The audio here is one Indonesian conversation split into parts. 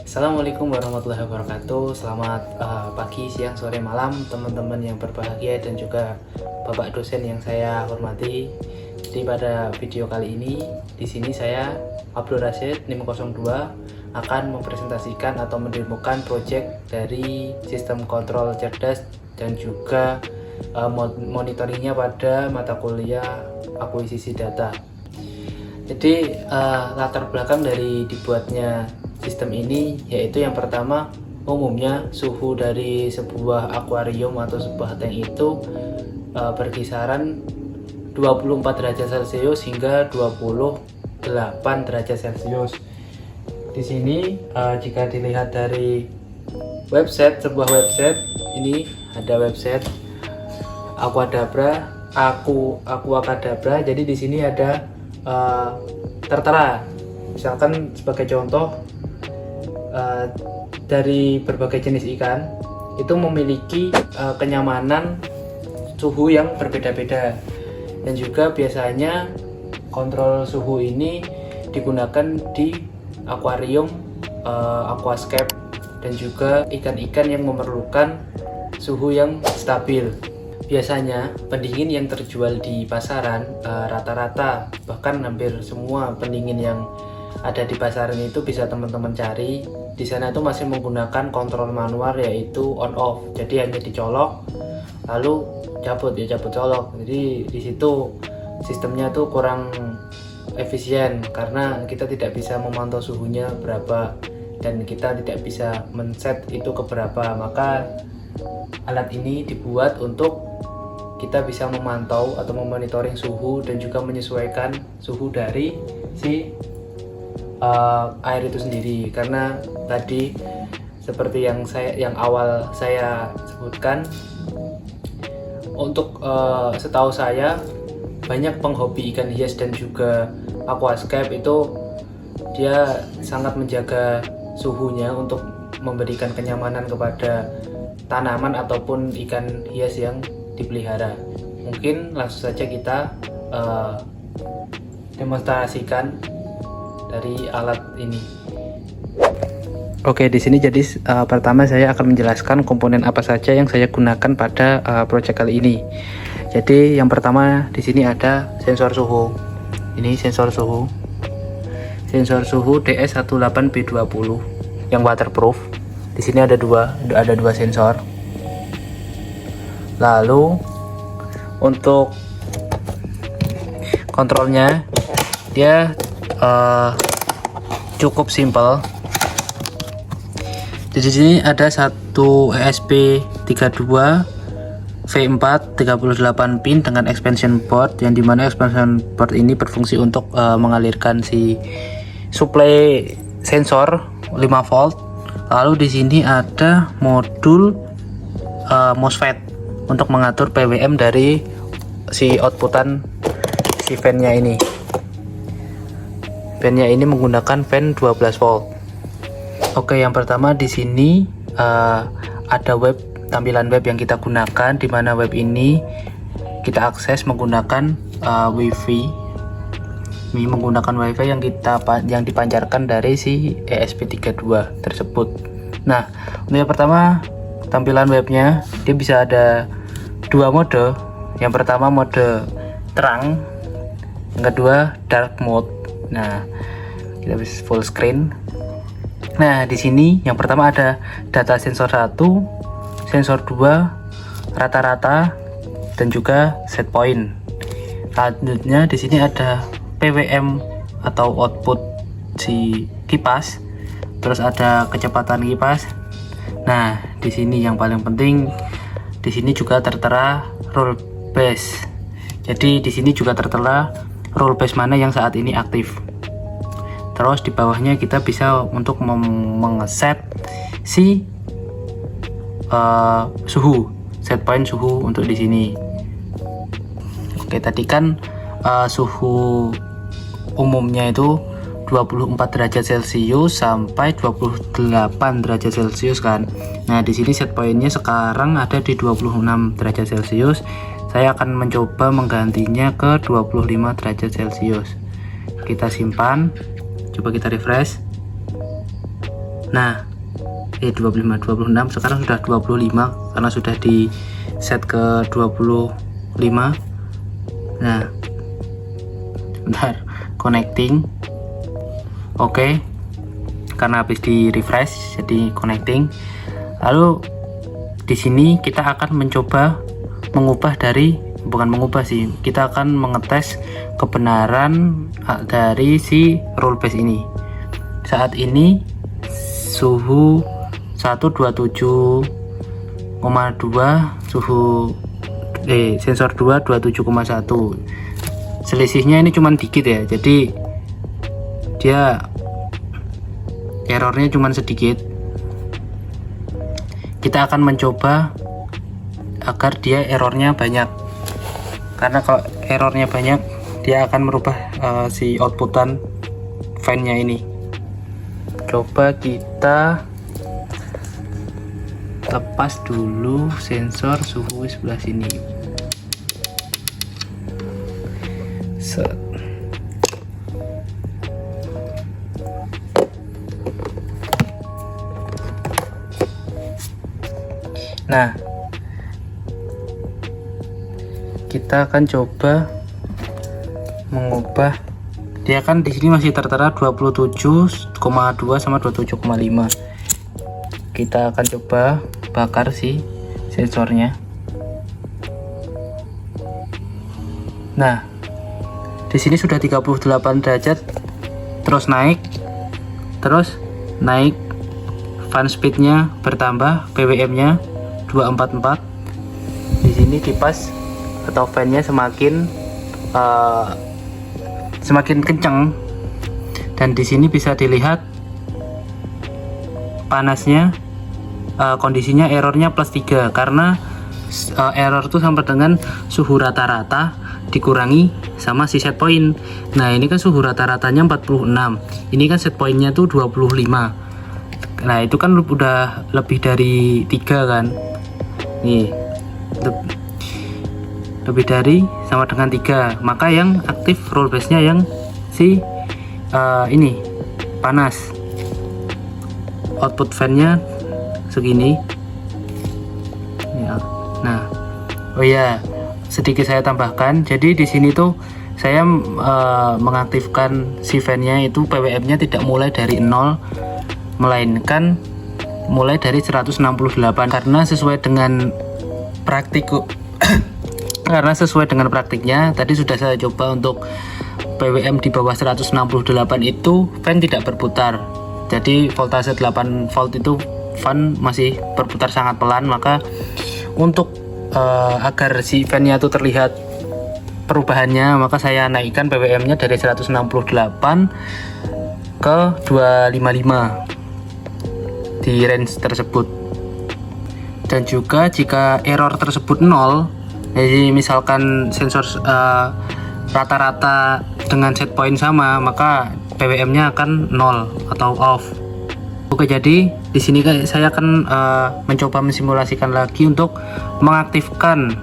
Assalamualaikum warahmatullahi wabarakatuh. Selamat pagi, siang, sore, malam teman-teman yang berbahagia dan juga Bapak dosen yang saya hormati. Jadi pada video kali ini di sini saya Abdul Rashid NIM 02 akan mempresentasikan atau mendemokan project dari sistem kontrol cerdas dan juga monitoringnya pada mata kuliah akuisisi data. Jadi latar belakang dari dibuatnya sistem ini yaitu yang pertama, umumnya suhu dari sebuah akuarium atau sebuah tank itu berkisaran 24 derajat Celcius hingga 28 derajat Celcius. Di sini jika dilihat dari sebuah website ini ada website Aquacadabra. Jadi di sini ada tertera, misalkan sebagai contoh, dari berbagai jenis ikan itu memiliki kenyamanan suhu yang berbeda-beda, dan juga biasanya kontrol suhu ini digunakan di akuarium, aquascape, dan juga ikan-ikan yang memerlukan suhu yang stabil. Biasanya pendingin yang terjual di pasaran rata-rata, bahkan hampir semua pendingin yang ada di pasaran itu bisa teman-teman cari. Di sana itu masih menggunakan kontrol manual, yaitu on off. Jadi hanya dicolok lalu cabut colok. Jadi di situ sistemnya tuh kurang efisien karena kita tidak bisa memantau suhunya berapa dan kita tidak bisa men-set itu ke berapa. Maka alat ini dibuat untuk kita bisa memantau atau memonitoring suhu dan juga menyesuaikan suhu dari si air itu sendiri. Karena tadi seperti yang awal saya sebutkan, untuk setahu saya banyak penghobi ikan hias dan juga aquascape itu dia sangat menjaga suhunya untuk memberikan kenyamanan kepada tanaman ataupun ikan hias yang dipelihara. Mungkin langsung saja kita demonstrasikan dari alat ini. Oke, di sini jadi pertama saya akan menjelaskan komponen apa saja yang saya gunakan pada project kali ini. Jadi yang pertama di sini ada sensor suhu. Ini sensor suhu. Sensor suhu DS18B20 yang waterproof. Di sini ada dua sensor. Lalu untuk kontrolnya dia cukup simpel. Di sini ada satu ESP32 V4 38 pin dengan expansion board, yang dimana expansion board ini berfungsi untuk mengalirkan si suplai sensor 5 volt. Lalu di sini ada modul MOSFET untuk mengatur PWM dari si outputan si fan-nya ini. Fan-nya ini menggunakan fan 12 volt. Oke, yang pertama di sini ada tampilan web yang kita gunakan, di mana web ini kita akses menggunakan WiFi. Ini menggunakan WiFi yang dipancarkan dari si ESP32 tersebut. Nah, untuk yang pertama tampilan webnya dia bisa ada dua mode. Yang pertama mode terang, yang kedua dark mode. Nah, kita bisa full screen. Nah, di sini yang pertama ada data sensor 1, sensor 2, rata-rata, dan juga set point. Selanjutnya di sini ada PWM atau output si kipas, terus ada kecepatan kipas. Nah, di sini yang paling penting, di sini juga tertera rule base. Jadi di sini juga tertera rule base mana yang saat ini aktif. Terus di bawahnya kita bisa untuk mengeset si suhu, set point suhu untuk di sini. Oke, tadi kan suhu umumnya itu 24 derajat Celcius sampai 28 derajat Celcius kan. Nah, di sini set pointnya sekarang ada di 26 derajat Celcius. Saya akan mencoba menggantinya ke 25 derajat Celcius. Kita simpan, coba kita refresh. Nah 25, 26, sekarang sudah 25 karena sudah di set ke 25. Nah bentar, connecting. Oke, karena habis di refresh jadi connecting. Lalu di sini kita akan mencoba mengubah kita akan mengetes kebenaran dari si rule base ini. Saat ini suhu 127,2, suhu sensor 2 27,1. Selisihnya ini cuman dikit ya, jadi dia errornya cuman sedikit. Kita akan mencoba agar dia errornya banyak, karena kalau errornya banyak dia akan merubah si outputan fan-nya ini. Coba kita lepas dulu sensor suhu sebelah sini. Nah, kita akan coba mengubah. Dia kan di sini masih tertera 27,2 sama 27,5. Kita akan coba bakar si sensornya. Nah, di sini sudah 38 derajat, terus naik, fan speednya bertambah, PWM-nya 244. Di sini kipas atau fan-nya semakin kencang, dan di sini bisa dilihat panasnya, kondisinya errornya +3 karena error itu sama dengan suhu rata-rata dikurangi sama si set point. Nah ini kan suhu rata-ratanya 46, ini kan set pointnya tuh 25. Nah itu kan udah lebih dari 3 kan, nih lebih dari sama dengan 3, maka yang aktif rule base nya yang si ini panas. Output fan nya segini ya. Nah oh ya, sedikit saya tambahkan, jadi di sini tuh saya mengaktifkan si fan nya itu PWM nya tidak mulai dari 0, melainkan mulai dari 168 karena sesuai dengan praktiknya tadi sudah saya coba untuk PWM di bawah 168 itu fan tidak berputar. Jadi voltase 8 volt itu fan masih berputar sangat pelan, maka untuk agar si fan-nya itu terlihat perubahannya, maka saya naikkan PWM-nya dari 168 ke 255 di range tersebut. Dan juga jika error tersebut 0, jadi misalkan sensor rata-rata dengan set point sama, maka PWM-nya akan 0 atau off. Oke, jadi di sini saya akan mencoba mensimulasikan lagi untuk mengaktifkan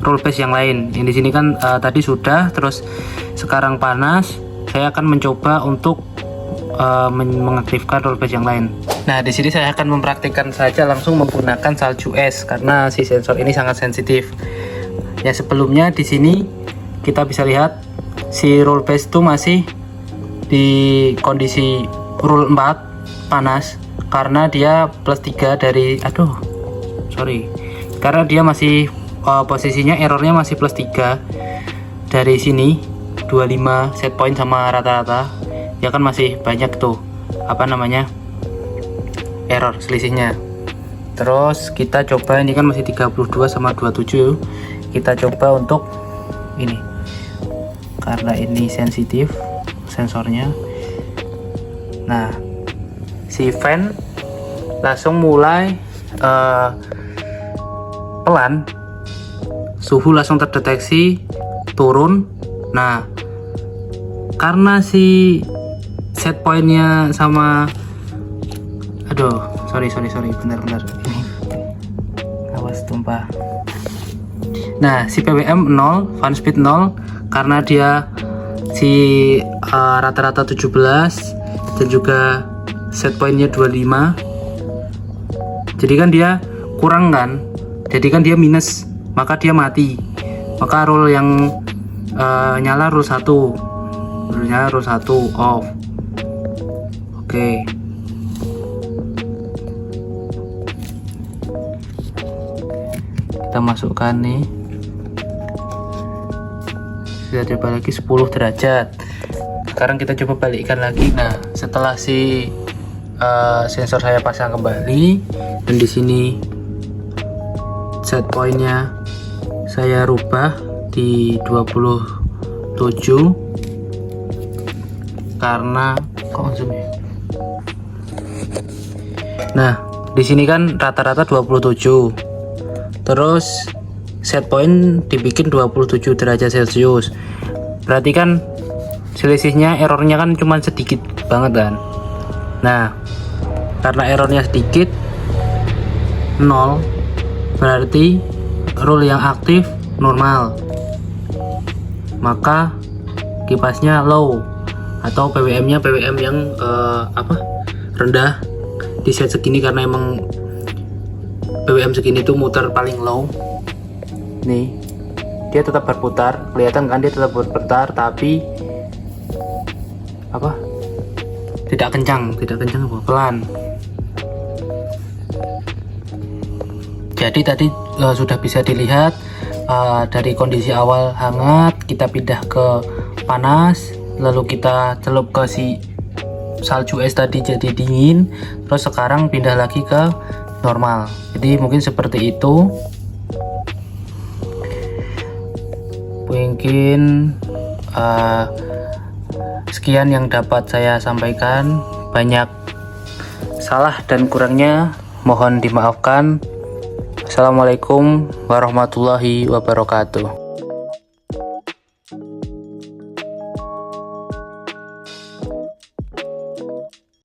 rule base yang lain. Yang di sini kan tadi sudah, terus sekarang panas. Saya akan mencoba untuk mengaktifkan rule base yang lain. Nah, di sini saya akan mempraktikkan saja langsung menggunakan salju es karena si sensor ini sangat sensitif. Ya, sebelumnya di sini kita bisa lihat si rule base itu masih di kondisi rule 4 panas karena dia +3 dari karena dia masih posisinya errornya masih +3 dari sini 25 set point sama rata-rata. Ya kan masih banyak tuh error selisihnya. Terus kita coba, ini kan masih 32 sama 27, kita coba untuk ini karena ini sensitif sensornya. Nah, si fan langsung mulai pelan, suhu langsung terdeteksi turun. Nah, karena si set pointnya sama sorry bentar awas tumpah. Nah, si PWM 0, fan speed 0 karena dia si rata-rata 17 dan juga set pointnya 25. Jadi kan dia kurang kan, jadi kan dia minus, maka dia mati. Maka rule yang nyala rule 1, rule 1 off. Oke. Kita masukkan nih, sudah coba lagi 10 derajat. Sekarang kita coba balikkan lagi. Nah, setelah si sensor saya pasang kembali, dan di sini set pointnya saya rubah di 27 karena konsum ya. Nah, di sini kan rata-rata 27. Terus set point dibikin 27 derajat Celcius. Berarti kan selisihnya, errornya kan cuma sedikit banget kan. Nah, karena errornya sedikit 0, berarti rule yang aktif normal. Maka kipasnya low, atau PWM-nya PWM yang rendah, di set segini karena emang PWM segini tuh muter paling low. Nih, dia tetap berputar, kelihatan kan, dia tetap berputar, tapi tidak kencang, pelan. Jadi tadi sudah bisa dilihat dari kondisi awal hangat, kita pindah ke panas, lalu kita celup ke si salju es tadi jadi dingin, terus sekarang pindah lagi ke normal. Jadi mungkin seperti itu. Mungkin sekian yang dapat saya sampaikan. Banyak salah dan kurangnya mohon dimaafkan. Assalamualaikum warahmatullahi wabarakatuh.